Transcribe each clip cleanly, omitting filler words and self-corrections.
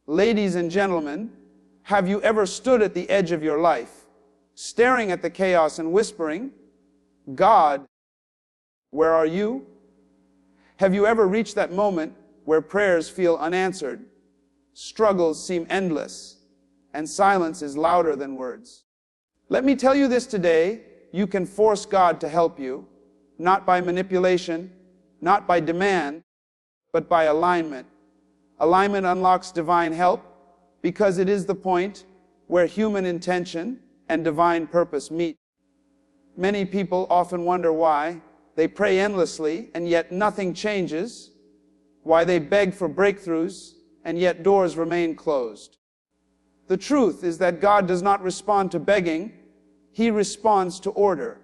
Ladies and gentlemen, have you ever stood at the edge of your life, staring at the chaos and whispering, "God, where are you?" Have you ever reached that moment where prayers feel unanswered, struggles seem endless, and silence is louder than words? Let me tell you this today: you can force God to help you, not by manipulation, not by demand, but by alignment. Alignment unlocks divine help because it is the point where human intention and divine purpose meet. Many people often wonder why they pray endlessly and yet nothing changes, why they beg for breakthroughs and yet doors remain closed. The truth is that God does not respond to begging, He responds to order.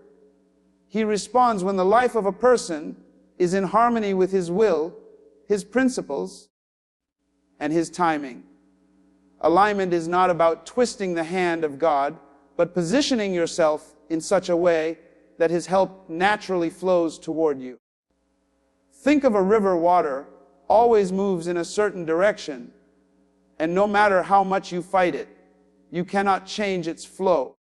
He responds when the life of a person is in harmony with His will, His principles, and His timing. Alignment is not about twisting the hand of God, but positioning yourself in such a way that His help naturally flows toward you. Think of a river. Water always moves in a certain direction, and no matter how much you fight it, you cannot change its flow.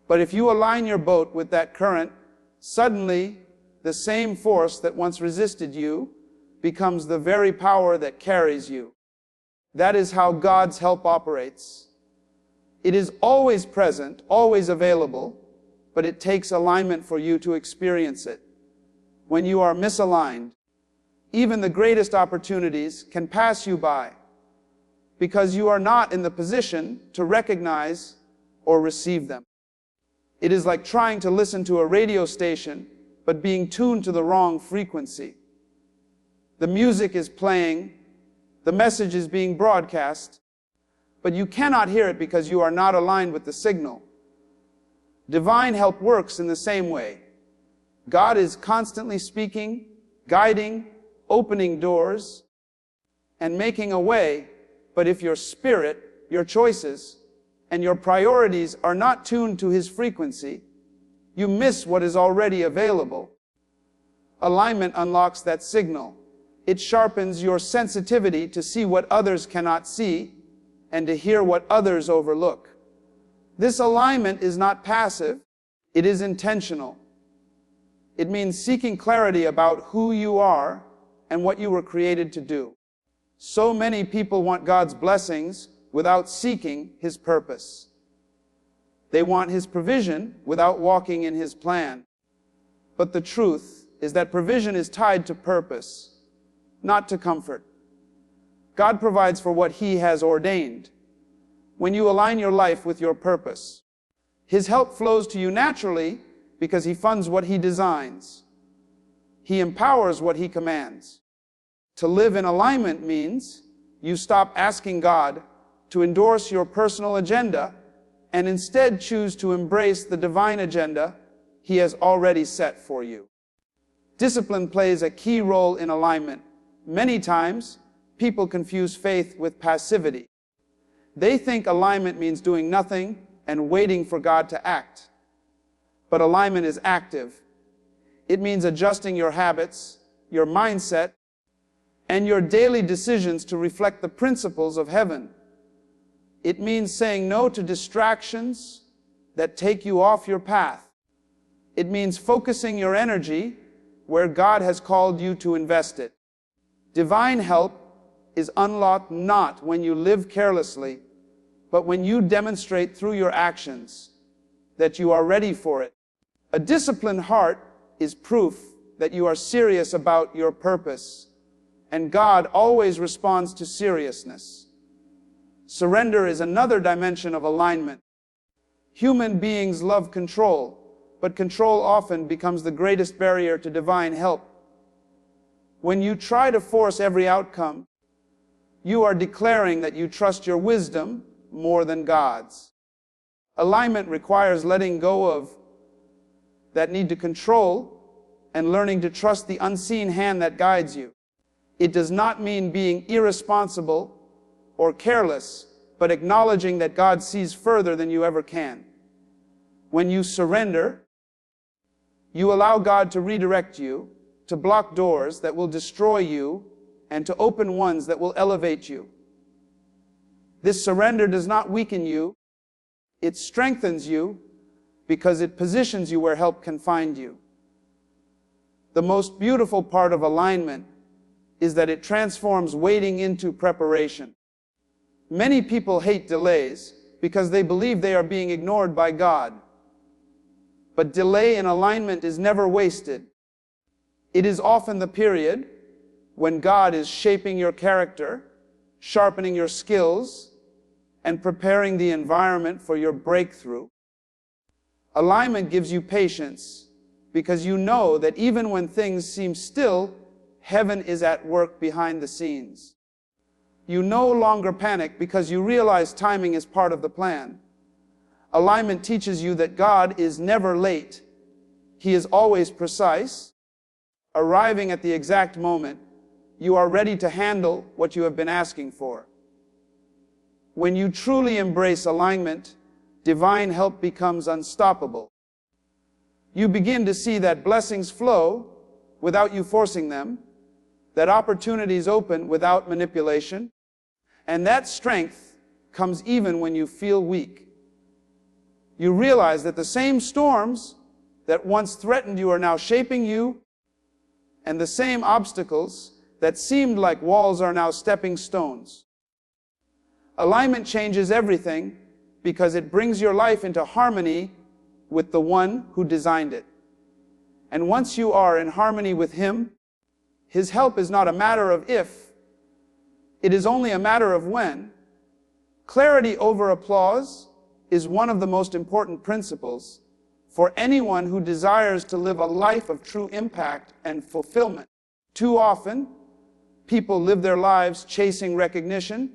But if you align your boat with that current, suddenly the same force that once resisted you becomes the very power that carries you. That is how God's help operates. It is always present, always available, but it takes alignment for you to experience it. When you are misaligned, even the greatest opportunities can pass you by because you are not in the position to recognize or receive them. It is like trying to listen to a radio station but being tuned to the wrong frequency. The music is playing, the message is being broadcast, but you cannot hear it because you are not aligned with the signal. Divine help works in the same way. God is constantly speaking, guiding, opening doors, and making a way, but if your spirit, your choices, and your priorities are not tuned to His frequency, you miss what is already available. Alignment unlocks that signal. It sharpens your sensitivity to see what others cannot see and to hear what others overlook. This alignment is not passive, it is intentional. It means seeking clarity about who you are and what you were created to do. So many people want God's blessings without seeking His purpose. They want His provision without walking in His plan. But the truth is that provision is tied to purpose, not to comfort. God provides for what He has ordained. When you align your life with your purpose, His help flows to you naturally because He funds what He designs. He empowers what He commands. To live in alignment means you stop asking God to endorse your personal agenda and instead choose to embrace the divine agenda He has already set for you. Discipline plays a key role in alignment. Many times, people confuse faith with passivity. They think alignment means doing nothing and waiting for God to act. But alignment is active. It means adjusting your habits, your mindset, and your daily decisions to reflect the principles of heaven. It means saying no to distractions that take you off your path. It means focusing your energy where God has called you to invest it. Divine help is unlocked not when you live carelessly, but when you demonstrate through your actions that you are ready for it. A disciplined heart is proof that you are serious about your purpose, and God always responds to seriousness. Surrender is another dimension of alignment. Human beings love control, but control often becomes the greatest barrier to divine help. When you try to force every outcome, you are declaring that you trust your wisdom more than God's. Alignment requires letting go of that need to control and learning to trust the unseen hand that guides you. It does not mean being irresponsible or careless, but acknowledging that God sees further than you ever can. When you surrender, you allow God to redirect you, to block doors that will destroy you, and to open ones that will elevate you. This surrender does not weaken you, it strengthens you because it positions you where help can find you. The most beautiful part of alignment is that it transforms waiting into preparation. Many people hate delays because they believe they are being ignored by God. But delay in alignment is never wasted. It is often the period when God is shaping your character, sharpening your skills, and preparing the environment for your breakthrough. Alignment gives you patience because you know that even when things seem still, heaven is at work behind the scenes. You no longer panic because you realize timing is part of the plan. Alignment teaches you that God is never late. He is always precise, arriving at the exact moment you are ready to handle what you have been asking for. When you truly embrace alignment, divine help becomes unstoppable. You begin to see that blessings flow without you forcing them, that opportunities open witut manipulation, and that strength comes even when you feel weak. You realize that the same storms that once threatened you are now shaping you, and the same obstacles that seemed like walls are now stepping stones. Alignment changes everything because it brings your life into harmony with the one who designed it. And once you are in harmony with Him, His help is not a matter of if, it is only a matter of when. Clarity over applause is one of the most important principles for anyone who desires to live a life of true impact and fulfillment. Too often, people live their lives chasing recognition,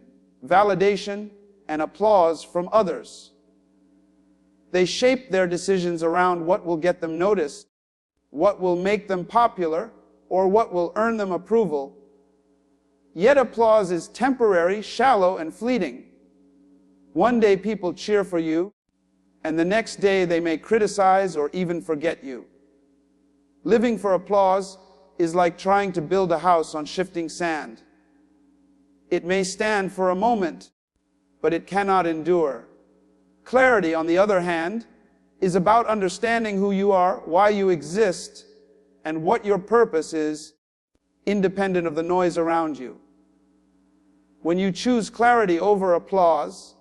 validation, and applause from others. They shape their decisions around what will get them noticed, what will make them popular, or what will earn them approval. Yet applause is temporary, shallow, and fleeting. One day people cheer for you, and the next day they may criticize or even forget you. Living for applause is like trying to build a house on shifting sand. It may stand for a moment, but it cannot endure. Clarity, on the other hand, is about understanding who you are, why you exist, and what your purpose is, independent of the noise around you. When you choose clarity over applause,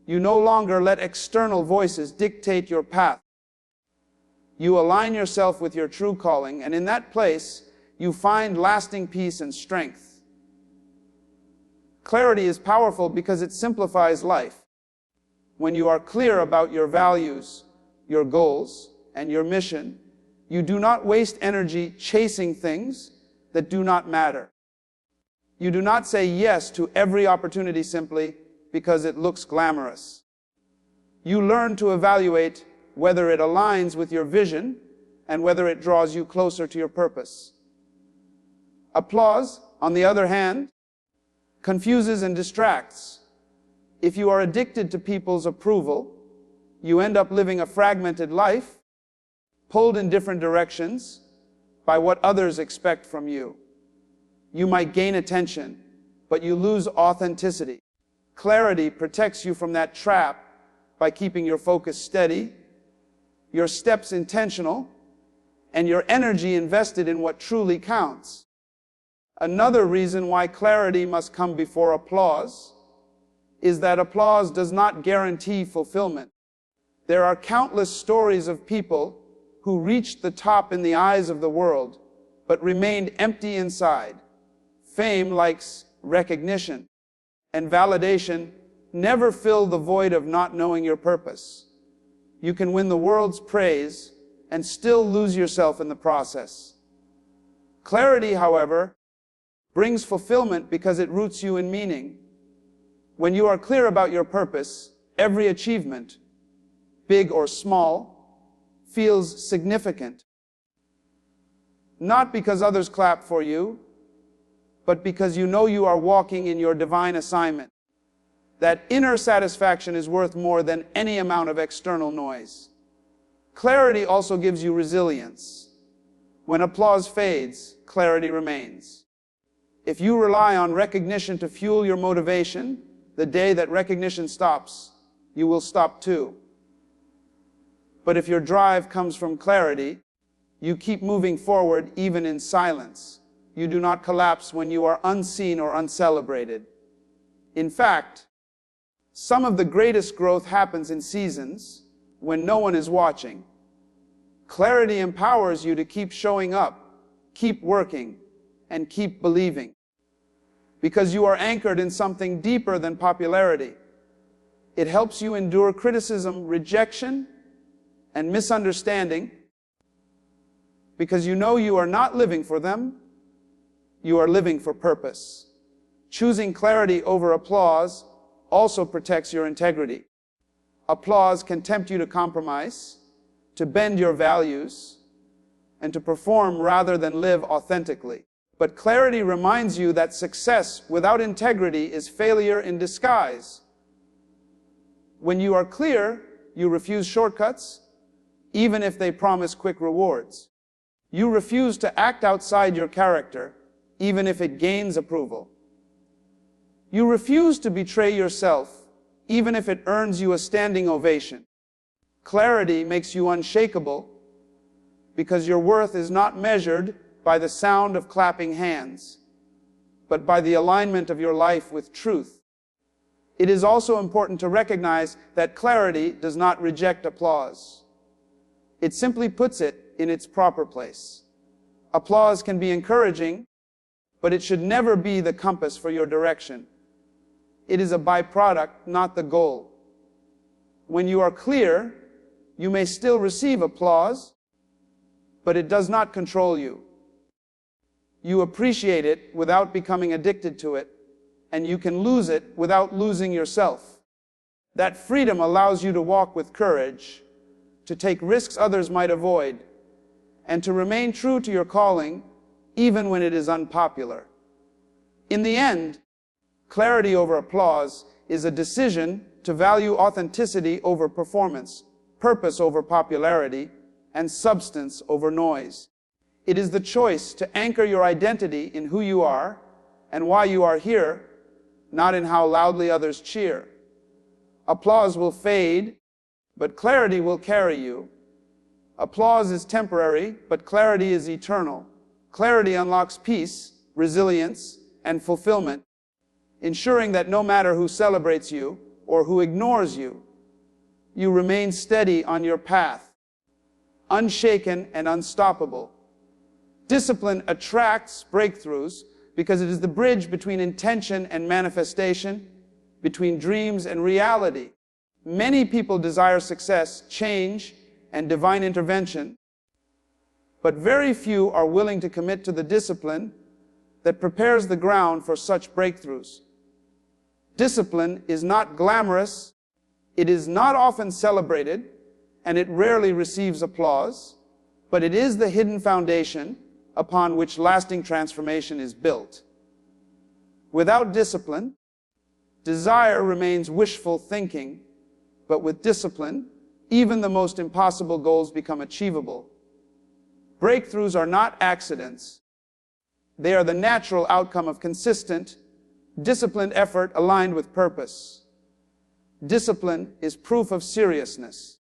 you no longer let external voices dictate your path. You align yourself with your true calling, and in that place, you find lasting peace and strength. Clarity is powerful because it simplifies life. When you are clear about your values, your goals, and your mission, you do not waste energy chasing things that do not matter. You do not say yes to every opportunity simply because it looks glamorous. You learn to evaluate whether it aligns with your vision and whether it draws you closer to your purpose. Applause, on the other hand, confuses and distracts. If you are addicted to people's approval, you end up living a fragmented life, pulled in different directions by what others expect from you. You might gain attention, but you lose authenticity. Clarity protects you from that trap by keeping your focus steady, your steps intentional, and your energy invested in what truly counts. Another reason why clarity must come before applause is that applause does not guarantee fulfillment. There are countless stories of people who reached the top in the eyes of the world, but remained empty inside. Fame likes recognition, and validation never fill the void of not knowing your purpose. You can win the world's praise and still lose yourself in the process. Clarity, however, brings fulfillment because it roots you in meaning. When you are clear about your purpose, every achievement, big or small, feels significant. Not because others clap for you, but because you know you are walking in your divine assignment. That inner satisfaction is worth more than any amount of external noise. Clarity also gives you resilience. When applause fades, clarity remains. If you rely on recognition to fuel your motivation, the day that recognition stops, you will stop too. But if your drive comes from clarity, you keep moving forward even in silence. You do not collapse when you are unseen or uncelebrated. In fact, some of the greatest growth happens in seasons when no one is watching. Clarity empowers you to keep showing up, keep working, and keep believing. Because you are anchored in something deeper than popularity. It helps you endure criticism, rejection, and misunderstanding, because you know you are not living for them, you are living for purpose. Choosing clarity over applause also protects your integrity. Applause can tempt you to compromise, to bend your values, and to perform rather than live authentically. But clarity reminds you that success without integrity is failure in disguise. When you are clear, you refuse shortcuts, even if they promise quick rewards. You refuse to act outside your character, even if it gains approval. You refuse to betray yourself, even if it earns you a standing ovation. Clarity makes you unshakable, because your worth is not measured by the sound of clapping hands, but by the alignment of your life with truth. It is also important to recognize that clarity does not reject applause. It simply puts it in its proper place. Applause can be encouraging, but it should never be the compass for your direction. It is a byproduct, not the goal. When you are clear, you may still receive applause, but it does not control you. You appreciate it without becoming addicted to it, and you can lose it without losing yourself. That freedom allows you to walk with courage, to take risks others might avoid, and to remain true to your calling, even when it is unpopular. In the end, clarity over applause is a decision to value authenticity over performance, purpose over popularity, and substance over noise. It is the choice to anchor your identity in who you are and why you are here, not in how loudly others cheer. Applause will fade, but clarity will carry you. Applause is temporary, but clarity is eternal. Clarity unlocks peace, resilience, and fulfillment, ensuring that no matter who celebrates you or who ignores you, you remain steady on your path, unshaken and unstoppable. Discipline attracts breakthroughs because it is the bridge between intention and manifestation, between dreams and reality. Many people desire success, change, and divine intervention, but very few are willing to commit to the discipline that prepares the ground for such breakthroughs. Discipline is not glamorous, it is not often celebrated, and it rarely receives applause, but it is the hidden foundation upon which lasting transformation is built. Without discipline, desire remains wishful thinking, but with discipline, even the most impossible goals become achievable. Breakthroughs are not accidents. They are the natural outcome of consistent, disciplined effort aligned with purpose. Discipline is proof of seriousness.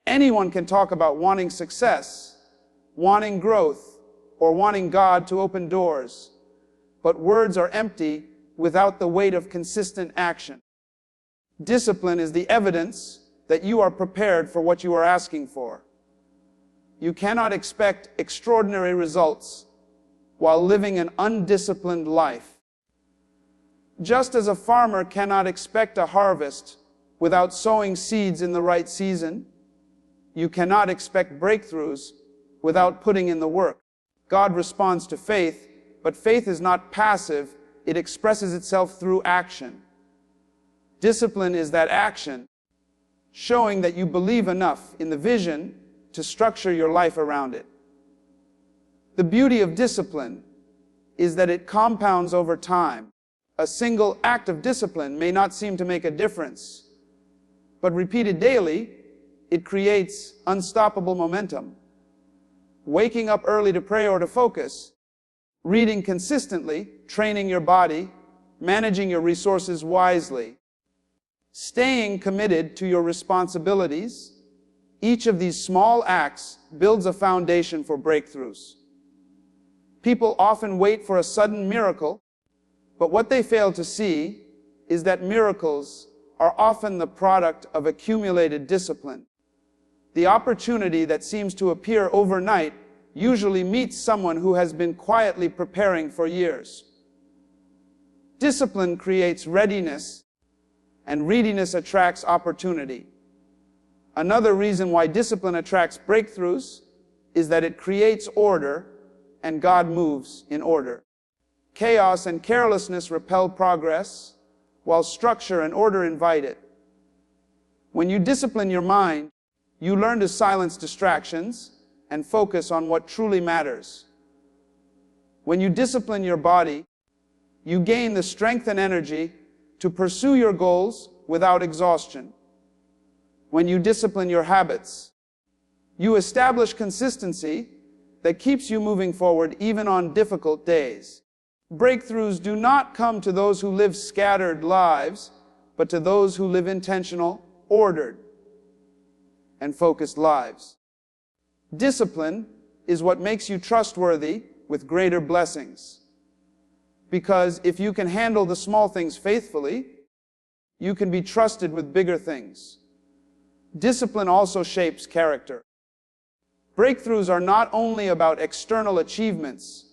Anyone can talk about wanting success, wanting growth, or wanting God to open doors, but words are empty without the weight of consistent action. Discipline is the evidence that you are prepared for what you are asking for. You cannot expect extraordinary results while living an undisciplined life. Just as a farmer cannot expect a harvest without sowing seeds in the right season, you cannot expect breakthroughs without putting in the work. God responds to faith, but faith is not passive, it expresses itself through action. Discipline is that action, showing that you believe enough in the vision to structure your life around it. The beauty of discipline is that it compounds over time. A single act of discipline may not seem to make a difference, but repeated daily, it creates unstoppable momentum. Waking up early to pray or to focus, reading consistently, training your body, managing your resources wisely, staying committed to your responsibilities. Each of these small acts builds a foundation for breakthroughs. People often wait for a sudden miracle, but what they fail to see is that miracles are often the product of accumulated discipline. The opportunity that seems to appear overnight usually meets someone who has been quietly preparing for years. Discipline creates readiness, and readiness attracts opportunity. Another reason why discipline attracts breakthroughs is that it creates order, and God moves in order. Chaos and carelessness repel progress, while structure and order invite it. When you discipline your mind, you learn to silence distractions and focus on what truly matters. When you discipline your body, you gain the strength and energy to pursue your goals without exhaustion. When you discipline your habits, you establish consistency that keeps you moving forward even on difficult days. Breakthroughs do not come to those who live scattered lives, but to those who live intentional, ordered, and focused lives. Discipline is what makes you trustworthy with greater blessings. Because if you can handle the small things faithfully, you can be trusted with bigger things. Discipline also shapes character. Breakthroughs are not only about external achievements,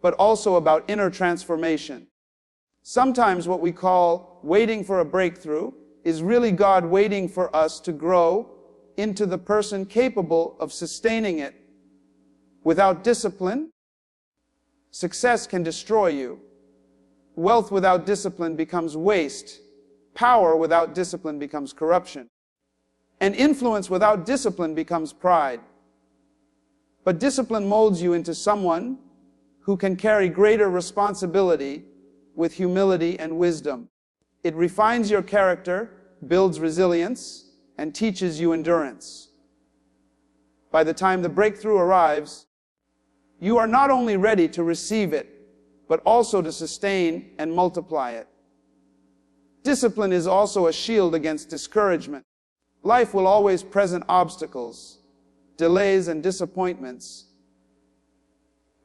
but also about inner transformation. Sometimes what we call waiting for a breakthrough is really God waiting for us to grow into the person capable of sustaining it. Without discipline, success can destroy you. Wealth without discipline becomes waste. Power without discipline becomes corruption. And influence without discipline becomes pride. But discipline molds you into someone who can carry greater responsibility with humility and wisdom. It refines your character, builds resilience, and teaches you endurance. By the time the breakthrough arrives, you are not only ready to receive it, but also to sustain and multiply it. Discipline is also a shield against discouragement. Life will always present obstacles, delays, and disappointments.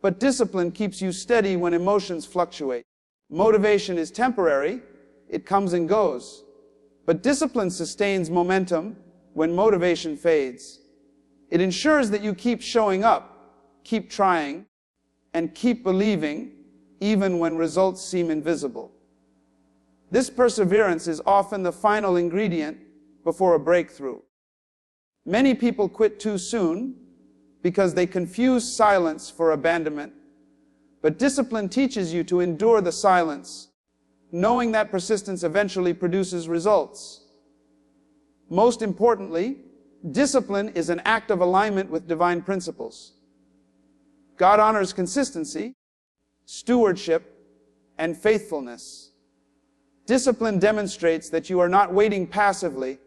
But discipline keeps you steady when emotions fluctuate. Motivation is temporary, it comes and goes. But discipline sustains momentum when motivation fades. It ensures that you keep showing up, keep trying, and keep believing even when results seem invisible. This perseverance is often the final ingredient before a breakthrough. Many people quit too soon because they confuse silence for abandonment. But discipline teaches you to endure the silence, knowing that persistence eventually produces results. Most importantly, discipline is an act of alignment with divine principles. God honors consistency, stewardship, and faithfulness. Discipline demonstrates that you are not waiting passively,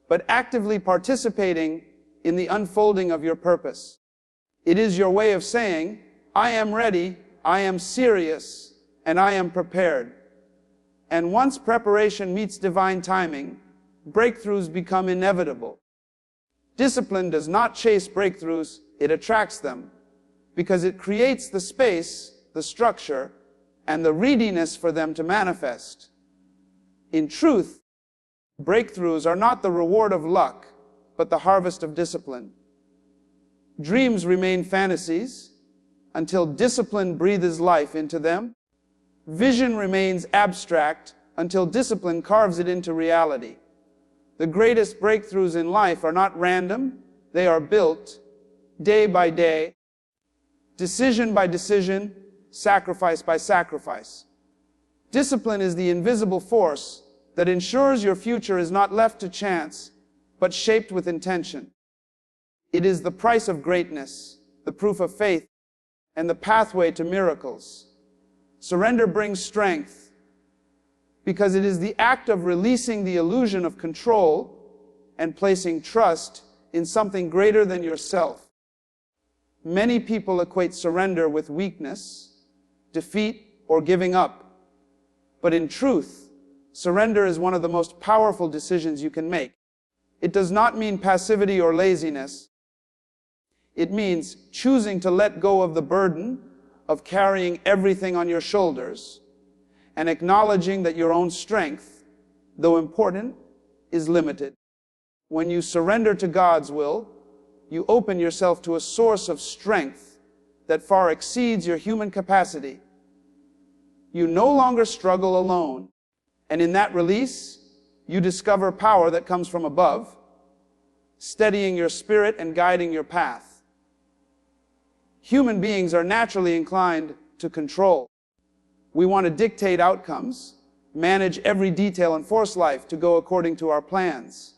but actively participating in the unfolding of your purpose. It is your way of saying, I am ready, I am serious, and I am prepared. And once preparation meets divine timing, breakthroughs become inevitable. Discipline does not chase breakthroughs, it attracts them, because it creates the space, the structure, and the readiness for them to manifest. In truth, breakthroughs are not the reward of luck, but the harvest of discipline. Dreams remain fantasies until discipline breathes life into them. Vision remains abstract until discipline carves it into reality. The greatest breakthroughs in life are not random, they are built day by day, decision by decision, sacrifice by sacrifice. Discipline is the invisible force that ensures your future is not left to chance, but shaped with intention. It is the price of greatness, the proof of faith, and the pathway to miracles. Surrender brings strength, because it is the act of releasing the illusion of control and placing trust in something greater than yourself. Many people equate surrender with weakness, defeat, or giving up. But in truth, surrender is one of the most powerful decisions you can make. It does not mean passivity or laziness. It means choosing to let go of the burden of carrying everything on your shoulders and acknowledging that your own strength, though important, is limited. When you surrender to God's will, you open yourself to a source of strength that far exceeds your human capacity. You no longer struggle alone, and in that release, you discover power that comes from above, steadying your spirit and guiding your path. Human beings are naturally inclined to control. We want to dictate outcomes, manage every detail, and force life to go according to our plans.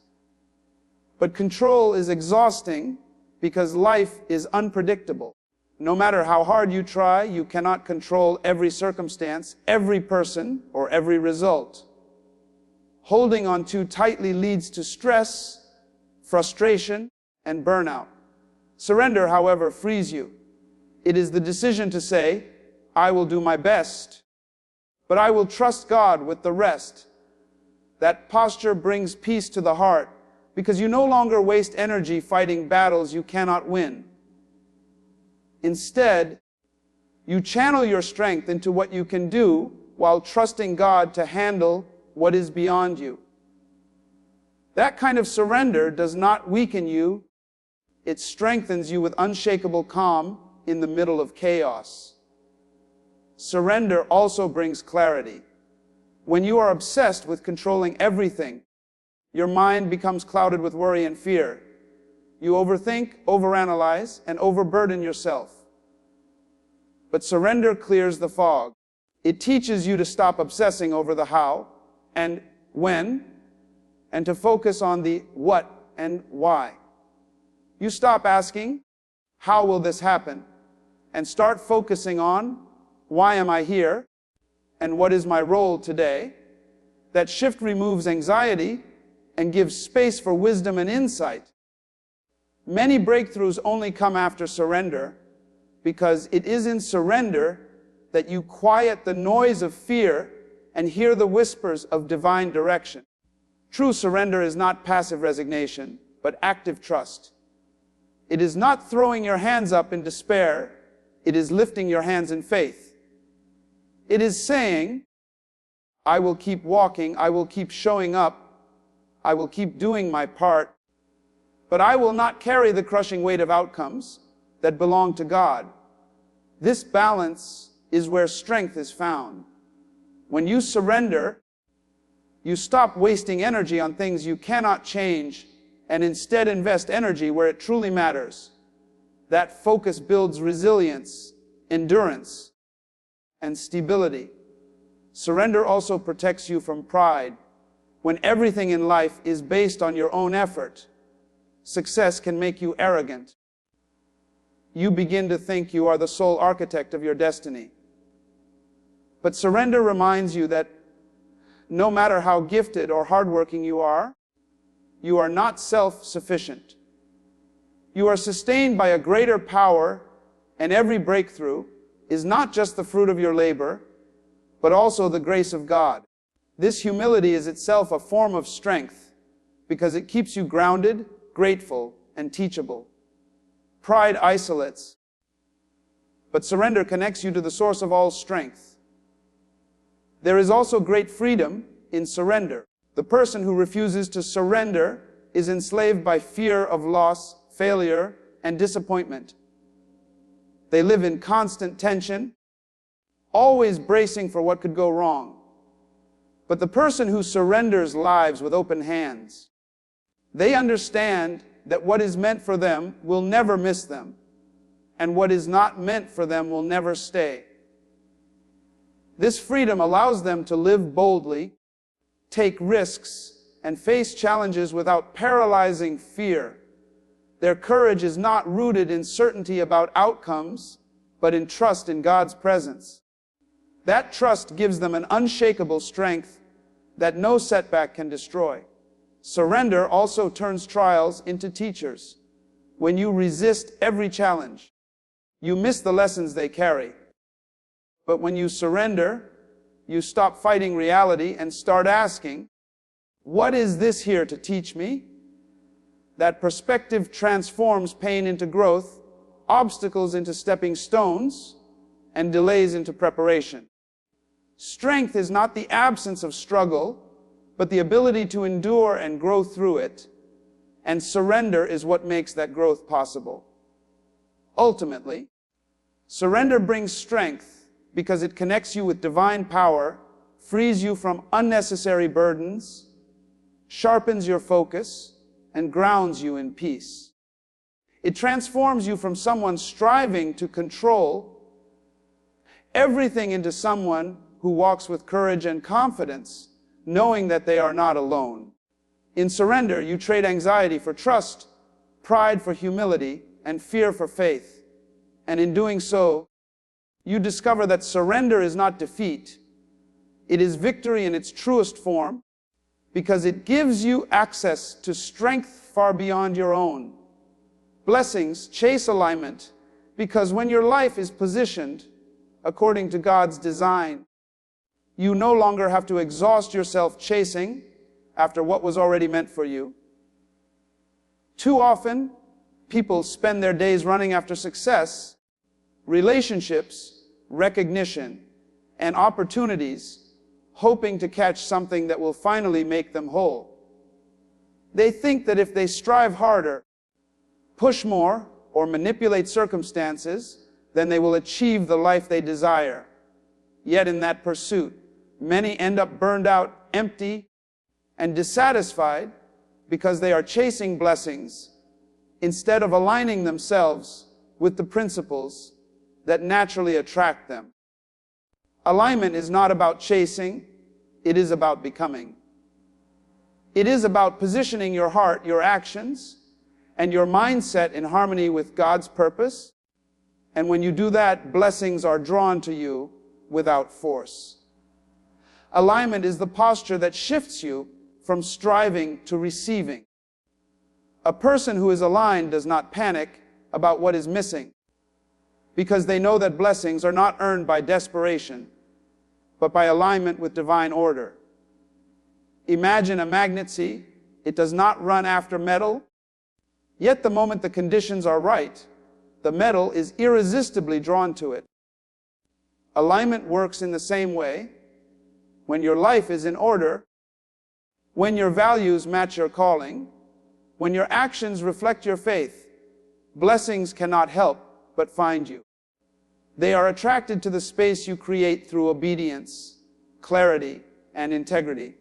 But control is exhausting because life is unpredictable. No matter how hard you try, you cannot control every circumstance, every person, or every result. Holding on too tightly leads to stress, frustration, and burnout. Surrender, however, frees you. It is the decision to say, I will do my best, but I will trust God with the rest. That posture brings peace to the heart because you no longer waste energy fighting battles you cannot win. Instead, you channel your strength into what you can do while trusting God to handle what is beyond you. That kind of surrender does not weaken you. It strengthens you with unshakable calm in the middle of chaos. Surrender also brings clarity. When you are obsessed with controlling everything, your mind becomes clouded with worry and fear. You overthink, overanalyze, and overburden yourself. But surrender clears the fog. It teaches you to stop obsessing over the how and when, and to focus on the what and why. You stop asking, how will this happen? And start focusing on, why am I here? And what is my role today? That shift removes anxiety and gives space for wisdom and insight. Many breakthroughs only come after surrender, because it is in surrender that you quiet the noise of fear and hear the whispers of divine direction. True surrender is not passive resignation, but active trust. It is not throwing your hands up in despair. It is lifting your hands in faith. It is saying, I will keep walking, I will keep showing up, I will keep doing my part, but I will not carry the crushing weight of outcomes that belong to God. This balance is where strength is found. When you surrender, you stop wasting energy on things you cannot change and instead invest energy where it truly matters. That focus builds resilience, endurance, and stability. Surrender also protects you from pride. When everything in life is based on your own effort, success can make you arrogant. You begin to think you are the sole architect of your destiny. But surrender reminds you that no matter how gifted or hardworking you are not self-sufficient. You are sustained by a greater power, and every breakthrough is not just the fruit of your labor, but also the grace of God. This humility is itself a form of strength because it keeps you grounded, grateful, and teachable. Pride isolates, but surrender connects you to the source of all strength. There is also great freedom in surrender. The person who refuses to surrender is enslaved by fear of loss, failure, and disappointment. They live in constant tension, always bracing for what could go wrong. But the person who surrenders lives with open hands. They understand that what is meant for them will never miss them, and what is not meant for them will never stay. This freedom allows them to live boldly, take risks, and face challenges without paralyzing fear. Their courage is not rooted in certainty about outcomes, but in trust in God's presence. That trust gives them an unshakable strength that no setback can destroy. Surrender also turns trials into teachers. When you resist every challenge, you miss the lessons they carry. But when you surrender, you stop fighting reality and start asking, what is this here to teach me? That perspective transforms pain into growth, obstacles into stepping stones, and delays into preparation. Strength is not the absence of struggle, but the ability to endure and grow through it. And surrender is what makes that growth possible. Ultimately, surrender brings strength because it connects you with divine power, frees you from unnecessary burdens, sharpens your focus, and grounds you in peace. It transforms you from someone striving to control everything into someone who walks with courage and confidence, knowing that they are not alone. In surrender, you trade anxiety for trust, pride for humility, and fear for faith. And in doing so, you discover that surrender is not defeat. It is victory in its truest form, because it gives you access to strength far beyond your own. Blessings chase alignment, because when your life is positioned according to God's design, you no longer have to exhaust yourself chasing after what was already meant for you. Too often, people spend their days running after success, relationships, recognition, and opportunities, hoping to catch something that will finally make them whole. They think that if they strive harder, push more, or manipulate circumstances, then they will achieve the life they desire. Yet in that pursuit, many end up burned out, empty, and dissatisfied because they are chasing blessings instead of aligning themselves with the principles that naturally attract them. Alignment is not about chasing, it is about becoming. It is about positioning your heart, your actions, and your mindset in harmony with God's purpose. And when you do that, blessings are drawn to you without force. Alignment is the posture that shifts you from striving to receiving. A person who is aligned does not panic about what is missing, because they know that blessings are not earned by desperation, but by alignment with divine order. Imagine a magnet, see? It does not run after metal, yet the moment the conditions are right, the metal is irresistibly drawn to it. Alignment works in the same way. When your life is in order, when your values match your calling, when your actions reflect your faith, blessings cannot help but find you. They are attracted to the space you create through obedience, clarity, and integrity.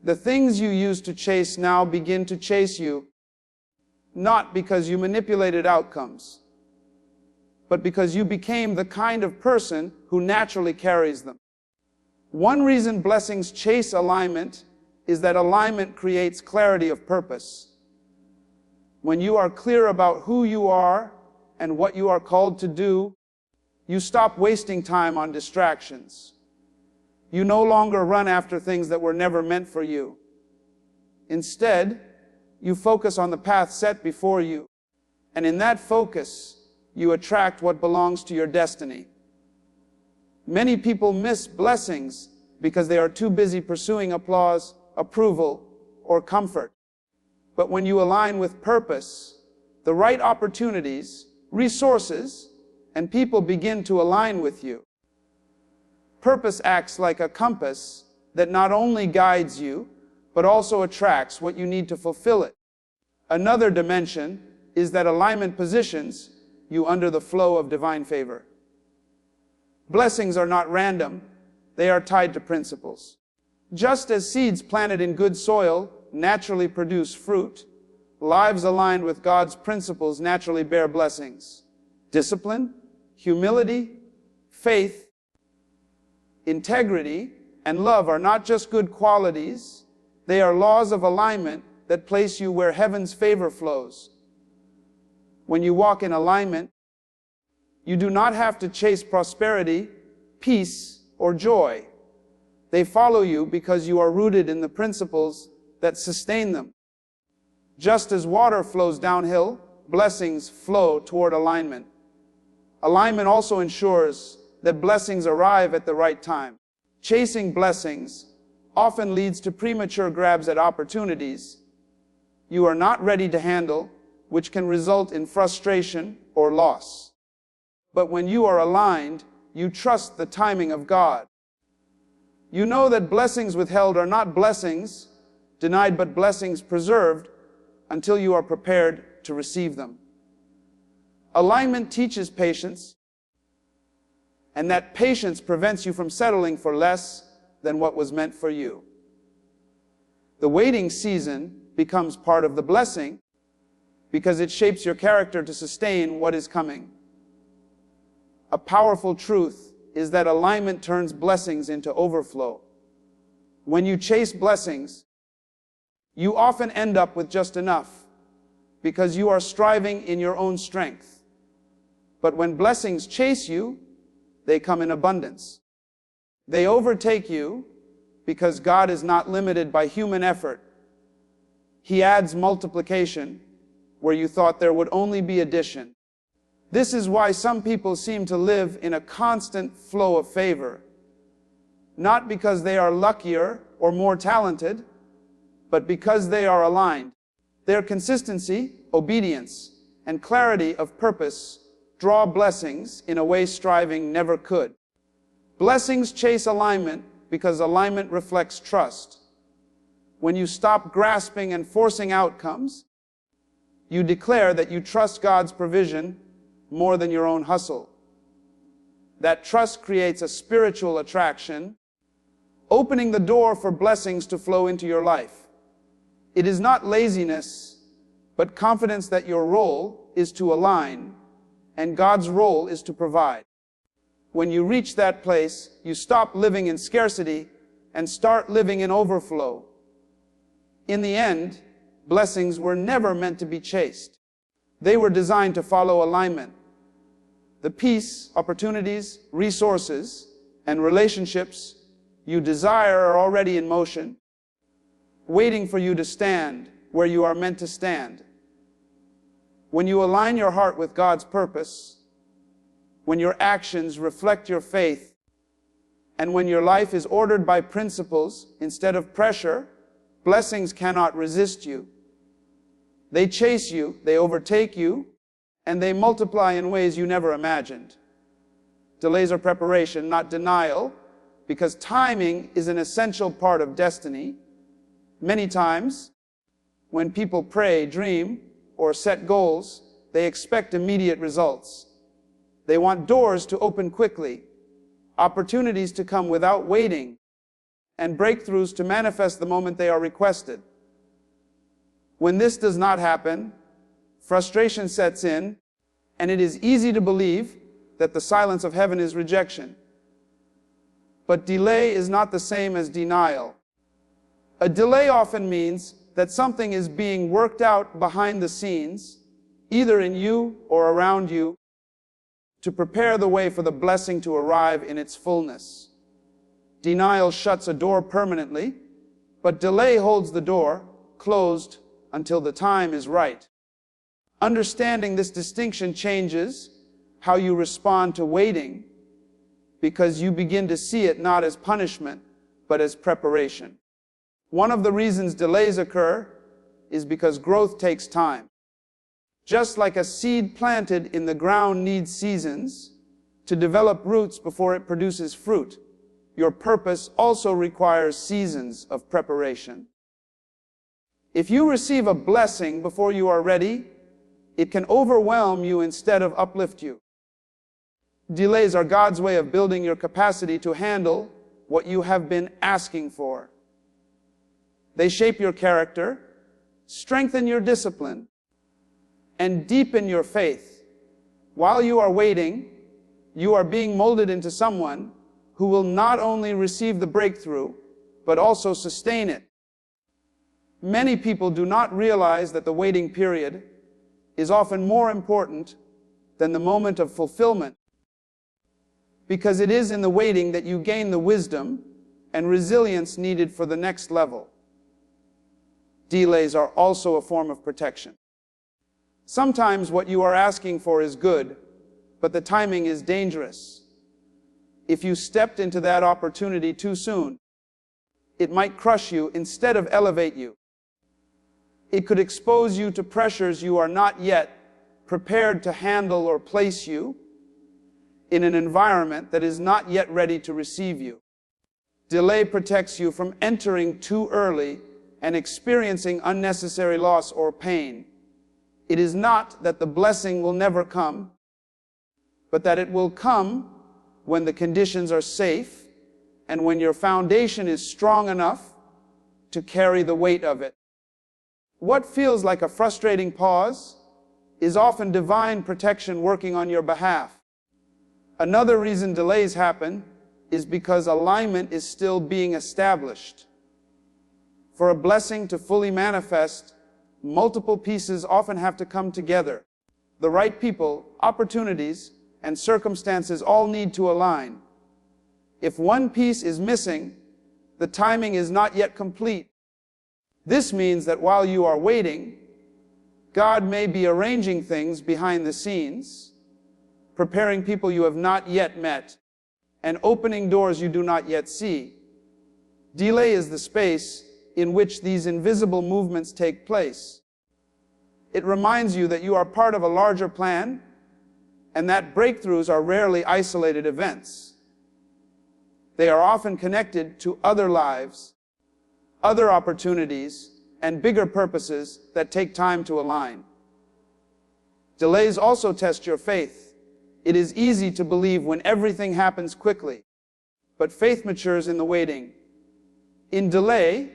The things you used to chase now begin to chase you, not because you manipulated outcomes, but because you became the kind of person who naturally carries them. One reason blessings chase alignment is that alignment creates clarity of purpose. When you are clear about who you are and what you are called to do, you stop wasting time on distractions. You no longer run after things that were never meant for you. Instead, you focus on the path set before you, and in that focus, you attract what belongs to your destiny. Many people miss blessings because they are too busy pursuing applause, approval, or comfort. But when you align with purpose, the right opportunities, resources, and people begin to align with you. Purpose acts like a compass that not only guides you, but also attracts what you need to fulfill it. Another dimension is that alignment positions you under the flow of divine favor. Blessings are not random, they are tied to principles. Just as seeds planted in good soil naturally produce fruit, lives aligned with God's principles naturally bear blessings. Discipline, humility, faith, integrity, and love are not just good qualities, they are laws of alignment that place you where heaven's favor flows. When you walk in alignment, you do not have to chase prosperity, peace, or joy. They follow you because you are rooted in the principles that sustain them. Just as water flows downhill, blessings flow toward alignment. Alignment also ensures that blessings arrive at the right time. Chasing blessings often leads to premature grabs at opportunities you are not ready to handle, which can result in frustration or loss. But when you are aligned, you trust the timing of God. You know that blessings withheld are not blessings denied, but blessings preserved until you are prepared to receive them. Alignment teaches patience, and that patience prevents you from settling for less than what was meant for you. The waiting season becomes part of the blessing because it shapes your character to sustain what is coming. A powerful truth is that alignment turns blessings into overflow. When you chase blessings, you often end up with just enough because you are striving in your own strength. But when blessings chase you, they come in abundance. They overtake you because God is not limited by human effort. He adds multiplication where you thought there would only be addition. This is why some people seem to live in a constant flow of favor, not because they are luckier or more talented, but because they are aligned. Their consistency, obedience, and clarity of purpose draw blessings in a way striving never could. Blessings chase alignment because alignment reflects trust. When you stop grasping and forcing outcomes, you declare that you trust God's provision more than your own hustle. That trust creates a spiritual attraction, opening the door for blessings to flow into your life. It is not laziness, but confidence that your role is to align, and God's role is to provide. When you reach that place, you stop living in scarcity and start living in overflow. In the end, blessings were never meant to be chased. They were designed to follow alignment. The peace, opportunities, resources, and relationships you desire are already in motion, waiting for you to stand where you are meant to stand. When you align your heart with God's purpose, when your actions reflect your faith, and when your life is ordered by principles instead of pressure, blessings cannot resist you. They chase you, they overtake you, and they multiply in ways you never imagined. Delays are preparation, not denial, because timing is an essential part of destiny. Many times, when people pray, dream, or set goals, they expect immediate results. They want doors to open quickly, opportunities to come without waiting, and breakthroughs to manifest the moment they are requested. When this does not happen, frustration sets in, and it is easy to believe that the silence of heaven is rejection. But delay is not the same as denial. A delay often means that something is being worked out behind the scenes, either in you or around you, to prepare the way for the blessing to arrive in its fullness. Denial shuts a door permanently, but delay holds the door closed until the time is right. Understanding this distinction changes how you respond to waiting, because you begin to see it not as punishment, but as preparation. One of the reasons delays occur is because growth takes time. Just like a seed planted in the ground needs seasons to develop roots before it produces fruit, your purpose also requires seasons of preparation. If you receive a blessing before you are ready, it can overwhelm you instead of uplift you. Delays are God's way of building your capacity to handle what you have been asking for. They shape your character, strengthen your discipline, and deepen your faith. While you are waiting, you are being molded into someone who will not only receive the breakthrough, but also sustain it. Many people do not realize that the waiting period is often more important than the moment of fulfillment, because it is in the waiting that you gain the wisdom and resilience needed for the next level. Delays are also a form of protection. Sometimes what you are asking for is good, but the timing is dangerous. If you stepped into that opportunity too soon, it might crush you instead of elevate you. It could expose you to pressures you are not yet prepared to handle or place you in an environment that is not yet ready to receive you. Delay protects you from entering too early and experiencing unnecessary loss or pain. It is not that the blessing will never come, but that it will come when the conditions are safe and when your foundation is strong enough to carry the weight of it. What feels like a frustrating pause is often divine protection working on your behalf. Another reason delays happen is because alignment is still being established. For a blessing to fully manifest, multiple pieces often have to come together. The right people, opportunities, and circumstances all need to align. If one piece is missing, the timing is not yet complete. This means that while you are waiting, God may be arranging things behind the scenes, preparing people you have not yet met, and opening doors you do not yet see. Delay is the space in which these invisible movements take place. It reminds you that you are part of a larger plan, and that breakthroughs are rarely isolated events. They are often connected to other lives, other opportunities, and bigger purposes that take time to align. Delays also test your faith. It is easy to believe when everything happens quickly, but faith matures in the waiting. In delay,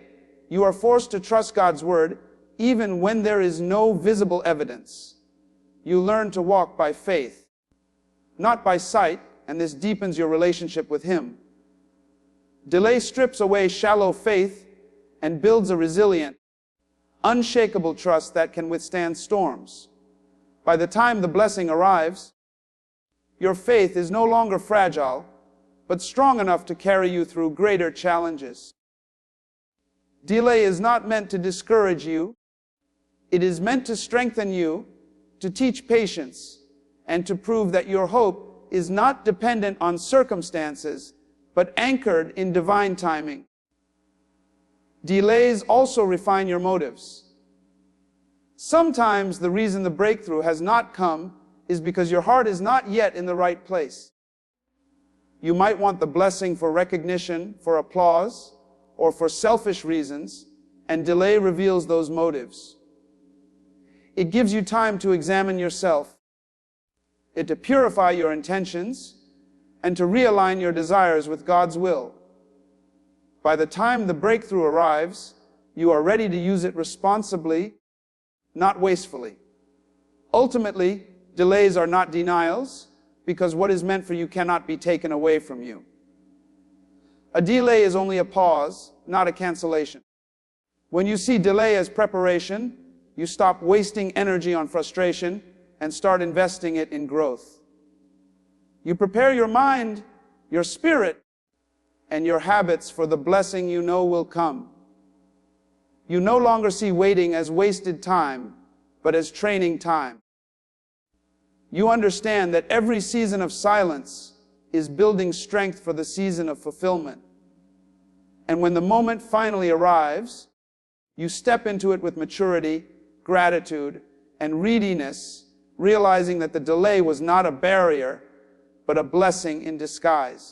you are forced to trust God's word even when there is no visible evidence. You learn to walk by faith, not by sight, and this deepens your relationship with Him. Delay strips away shallow faith and builds a resilient, unshakable trust that can withstand storms. By the time the blessing arrives, your faith is no longer fragile, but strong enough to carry you through greater challenges. Delay is not meant to discourage you. It is meant to strengthen you, to teach patience, and to prove that your hope is not dependent on circumstances, but anchored in divine timing. Delays also refine your motives. Sometimes the reason the breakthrough has not come is because your heart is not yet in the right place. You might want the blessing for recognition, for applause, or for selfish reasons, and delay reveals those motives. It gives you time to examine yourself, to purify your intentions, and to realign your desires with God's will. By the time the breakthrough arrives, you are ready to use it responsibly, not wastefully. Ultimately, delays are not denials, because what is meant for you cannot be taken away from you. A delay is only a pause, not a cancellation. When you see delay as preparation, you stop wasting energy on frustration and start investing it in growth. You prepare your mind, your spirit, and your habits for the blessing you know will come. You no longer see waiting as wasted time, but as training time. You understand that every season of silence is building strength for the season of fulfillment. And when the moment finally arrives, you step into it with maturity, gratitude, and readiness, realizing that the delay was not a barrier, but a blessing in disguise.